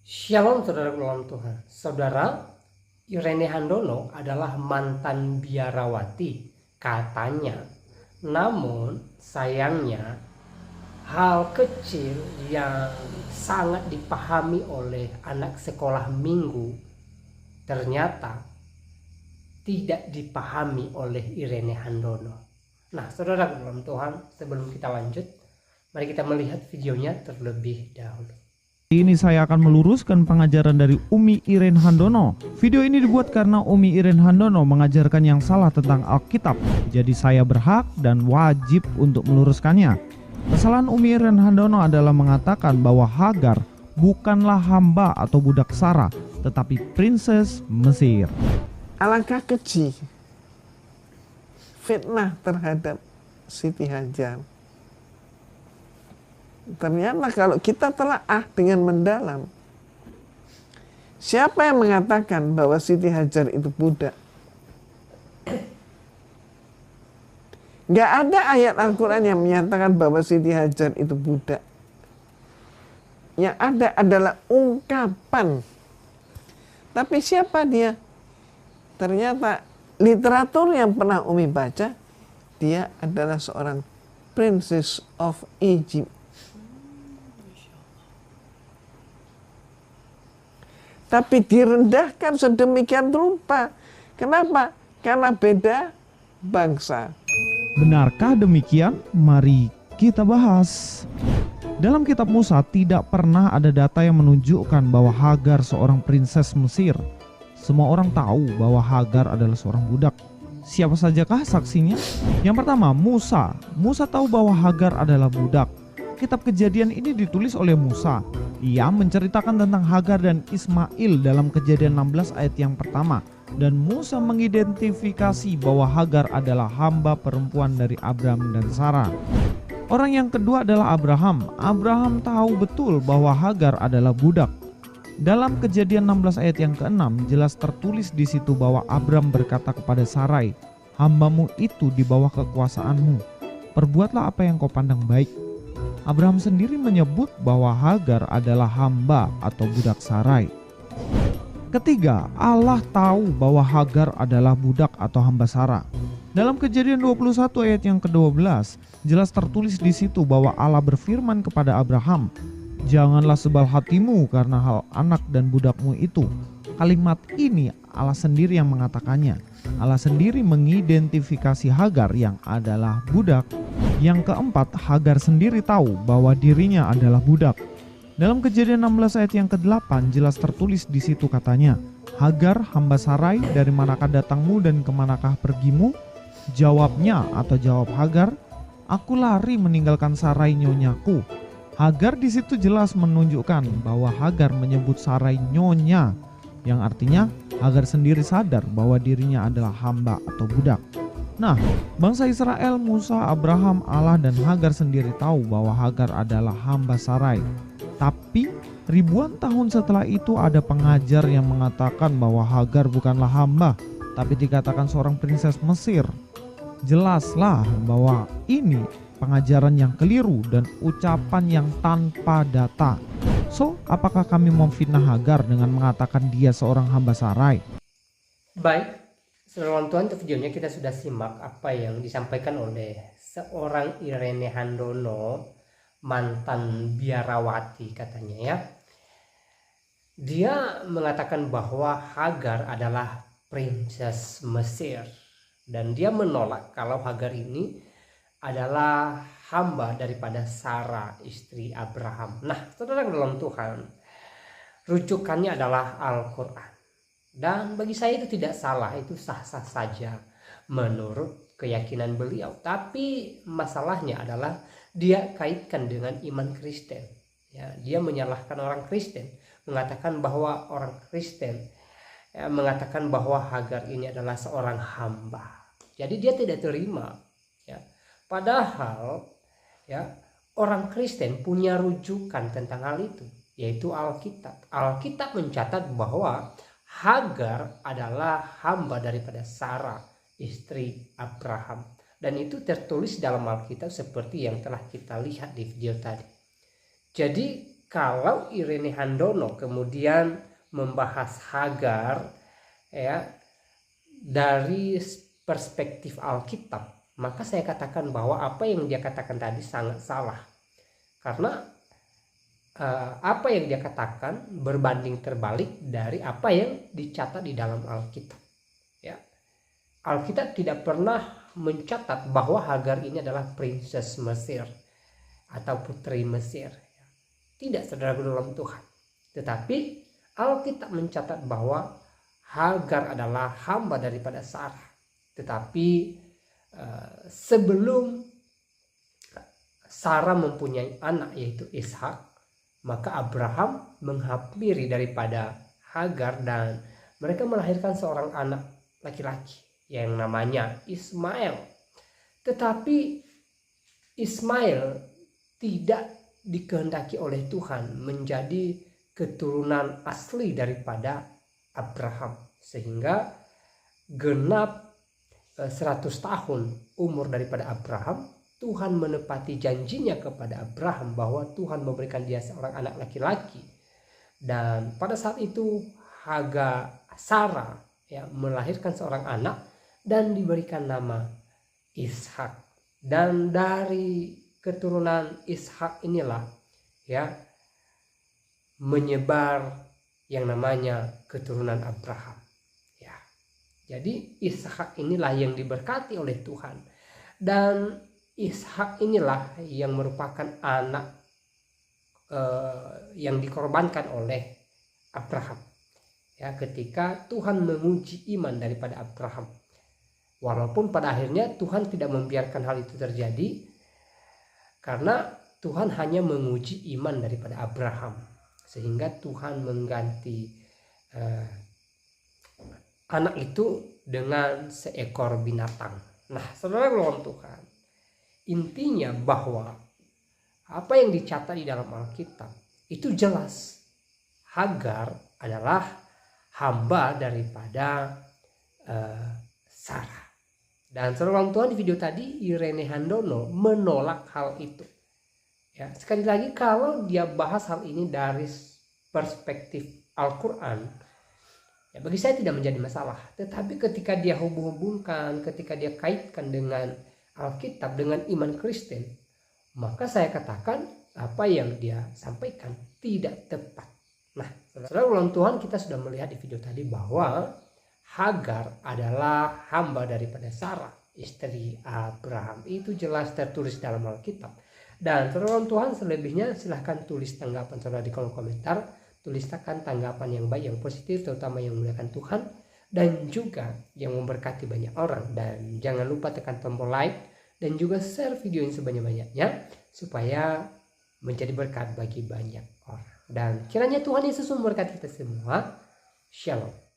Shalom saudara dalam Tuhan. Saudara, Irene Handono adalah mantan biarawati katanya. Namun sayangnya hal kecil yang sangat dipahami oleh anak sekolah minggu ternyata tidak dipahami oleh Irene Handono. Nah saudara dalam Tuhan, sebelum kita lanjut, mari kita melihat videonya terlebih dahulu. Ini saya akan meluruskan pengajaran dari Umi Irene Handono. Video ini dibuat karena Umi Irene Handono mengajarkan yang salah tentang Alkitab. Jadi saya berhak dan wajib untuk meluruskannya. Kesalahan Umi Irene Handono adalah mengatakan bahwa Hagar bukanlah hamba atau budak Sarah, tetapi princess Mesir. Alangkah keji fitnah terhadap Siti Hajar. Ternyata kalau kita telaah dengan mendalam, siapa yang mengatakan bahwa Siti Hajar itu budak? Gak ada ayat Al-Quran yang menyatakan bahwa Siti Hajar itu budak. Yang ada adalah ungkapan. Tapi siapa dia? Ternyata literatur yang pernah Umi baca, dia adalah seorang princess of Egypt. Tapi direndahkan sedemikian rupa. Kenapa? Karena beda bangsa. Benarkah demikian? Mari kita bahas. Dalam kitab Musa tidak pernah ada data yang menunjukkan bahwa Hagar seorang princess Mesir. Semua orang tahu bahwa Hagar adalah seorang budak. Siapa sajakah saksinya? Yang pertama, Musa. Musa tahu bahwa Hagar adalah budak. Kitab Kejadian ini ditulis oleh Musa. Ia menceritakan tentang Hagar dan Ismail dalam Kejadian 16 ayat yang pertama. Dan Musa mengidentifikasi bahwa Hagar adalah hamba perempuan dari Abram dan Sarah. Orang yang kedua adalah Abraham. Abraham tahu betul bahwa Hagar adalah budak. Dalam Kejadian 16 ayat yang ke-6 jelas tertulis di situ bahwa Abram berkata kepada Sarai, "Hambamu itu di bawah kekuasaanmu. Perbuatlah apa yang kau pandang baik." Abraham sendiri menyebut bahwa Hagar adalah hamba atau budak Sarai. Ketiga, Allah tahu bahwa Hagar adalah budak atau hamba Sarah. Dalam Kejadian 21 ayat yang ke-12, jelas tertulis di situ bahwa Allah berfirman kepada Abraham, "Janganlah sebal hatimu karena hal anak dan budakmu itu." Kalimat ini Allah sendiri yang mengatakannya. Allah sendiri mengidentifikasi Hagar yang adalah budak. Yang keempat, Hagar sendiri tahu bahwa dirinya adalah budak. Dalam Kejadian 16 ayat yang ke-8 jelas tertulis di situ katanya, "Hagar hamba Sarai, dari manakah datangmu dan kemanakah pergimu?" Jawabnya atau jawab Hagar, "Aku lari meninggalkan Sarai nyonyaku." Hagar di situ jelas menunjukkan bahwa Hagar menyebut Sarai nyonya, yang artinya Hagar sendiri sadar bahwa dirinya adalah hamba atau budak. Nah, bangsa Israel, Musa, Abraham, Allah, dan Hagar sendiri tahu bahwa Hagar adalah hamba Sarai. Tapi ribuan tahun setelah itu ada pengajar yang mengatakan bahwa Hagar bukanlah hamba, tapi dikatakan seorang princess Mesir. Jelaslah bahwa ini pengajaran yang keliru dan ucapan yang tanpa data. So, apakah kami memfitnah Hagar dengan mengatakan dia seorang hamba Sarai? Baik, saudara Tuhan, untuk videonya kita sudah simak apa yang disampaikan oleh seorang Irene Handono, mantan biarawati katanya ya. Dia mengatakan bahwa Hagar adalah princess Mesir. Dan dia menolak kalau Hagar ini adalah hamba daripada Sarah, istri Abraham. Nah, saudara dalam Tuhan, rujukannya adalah Al-Quran. Dan bagi saya itu tidak salah, itu sah-sah saja menurut keyakinan beliau. Tapi masalahnya adalah dia kaitkan dengan iman Kristen. Ya, dia menyalahkan orang Kristen, mengatakan bahwa orang Kristen mengatakan bahwa Hagar ini adalah seorang hamba. Jadi dia tidak terima. Ya. Padahal ya, orang Kristen punya rujukan tentang hal itu, yaitu Alkitab. Alkitab mencatat bahwa Hagar adalah hamba daripada Sarah, istri Abraham. Dan itu tertulis dalam Alkitab seperti yang telah kita lihat di video tadi. Jadi kalau Irene Handono kemudian membahas Hagar ya dari perspektif Alkitab, maka saya katakan bahwa apa yang dia katakan tadi sangat salah. Karena apa yang dia katakan berbanding terbalik dari apa yang dicatat di dalam Alkitab. Ya. Alkitab tidak pernah mencatat bahwa Hagar ini adalah princess Mesir atau putri Mesir. Tidak, saudara dalam Tuhan. Tetapi Alkitab mencatat bahwa Hagar adalah hamba daripada Sarah. Tetapi sebelum Sarah mempunyai anak yaitu Ishak, maka Abraham menghampiri daripada Hagar dan mereka melahirkan seorang anak laki-laki yang namanya Ismail. Tetapi Ismail tidak dikehendaki oleh Tuhan menjadi keturunan asli daripada Abraham, sehingga genap 100 tahun umur daripada Abraham, Tuhan menepati janjinya kepada Abraham bahwa Tuhan memberikan dia seorang anak laki-laki. Dan pada saat itu Sarah ya melahirkan seorang anak dan diberikan nama Ishak. Dan dari keturunan Ishak inilah ya menyebar yang namanya keturunan Abraham. Ya. Jadi Ishak inilah yang diberkati oleh Tuhan. Dan Ishak inilah yang merupakan anak yang dikorbankan oleh Abraham. Ya, ketika Tuhan menguji iman daripada Abraham. Walaupun pada akhirnya Tuhan tidak membiarkan hal itu terjadi, karena Tuhan hanya menguji iman daripada Abraham, sehingga Tuhan mengganti anak itu dengan seekor binatang. Nah, saudara dalam Tuhan, intinya bahwa apa yang dicatat di dalam Alkitab itu jelas, Hagar adalah hamba daripada Sarah. Dan saudara Tuhan, di video tadi Irene Handono menolak hal itu. Ya, sekali lagi kalau dia bahas hal ini dari perspektif Al-Quran, ya bagi saya tidak menjadi masalah. Tetapi ketika dia hubung-hubungkan, ketika dia kaitkan dengan Alkitab, dengan iman Kristen, maka saya katakan apa yang dia sampaikan tidak tepat. Nah, saudara Tuhan, kita sudah melihat di video tadi bahwa Hagar adalah hamba daripada Sarah, istri Abraham. Itu jelas tertulis dalam Alkitab. Dan saudara Tuhan, selebihnya silahkan tulis tanggapan saudara di kolom komentar. Tuliskan tanggapan yang baik, yang positif, terutama yang memuliakan Tuhan dan juga yang memberkati banyak orang. Dan jangan lupa tekan tombol like dan juga share video ini sebanyak-banyaknya supaya menjadi berkat bagi banyak orang. Dan kiranya Tuhan Yesus memberkati kita semua. Shalom.